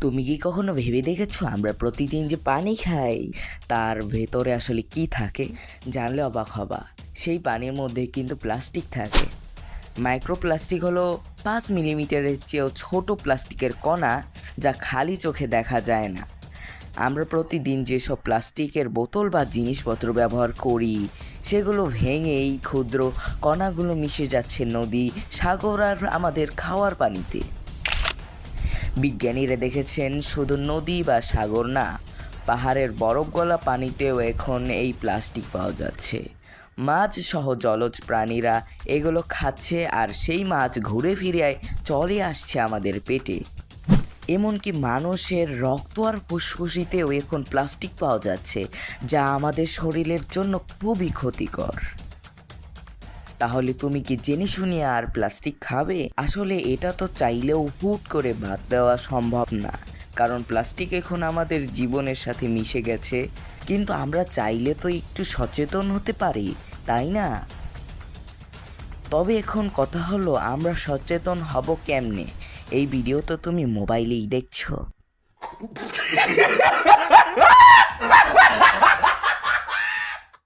তুমি কি কখনো ভেবে দেখেছো আমরা প্রতিদিন যে পানি খাই তার ভেতরে আসলে কি থাকে? জানলে অবাক হবা, সেই পানির মধ্যে কিন্তু প্লাস্টিক থাকে। মাইক্রোপ্লাস্টিক হলো 5 মিলিমিটারের চেয়েও ছোট প্লাস্টিকের কণা, যা খালি চোখে দেখা যায় না। আমরা প্রতিদিন যেসব প্লাস্টিকের বোতল বা জিনিসপত্র ব্যবহার করি সেগুলো ভেঙে এই ক্ষুদ্র কণাগুলো মিশে যাচ্ছে নদী, সাগর আর আমাদের খাওয়ার পানিতে। বিজ্ঞানীরা দেখেছেন শুধু নদী বা সাগর না, পাহাড়ের বরফ গলা পানিতেও এখন এই প্লাস্টিক পাওয়া যাচ্ছে। মাছ সহ জলজ প্রাণীরা এগুলো খাচ্ছে আর সেই মাছ ঘুরে ফিরে চলে আসছে আমাদের পেটে। এমনকি মানুষের রক্ত আর ফুসফুসিতেও এখন প্লাস্টিক পাওয়া যাচ্ছে, যা আমাদের শরীরের জন্য খুবই ক্ষতিকর। তাহলে তুমি কি জেনে শুনে আর প্লাস্টিক খাবে? আসলে এটা তো চাইলেও হুট করে বাদ দেওয়া সম্ভব না, কারণ প্লাস্টিক এখন আমাদের জীবনের সাথে মিশে গেছে। কিন্তু আমরা চাইলে তো একটু সচেতন হতে পারি, তাই না? তবে এখন কথা হলো, আমরা সচেতন হব কেমনে? এই ভিডিও তো তুমি মোবাইলেই দেখছো।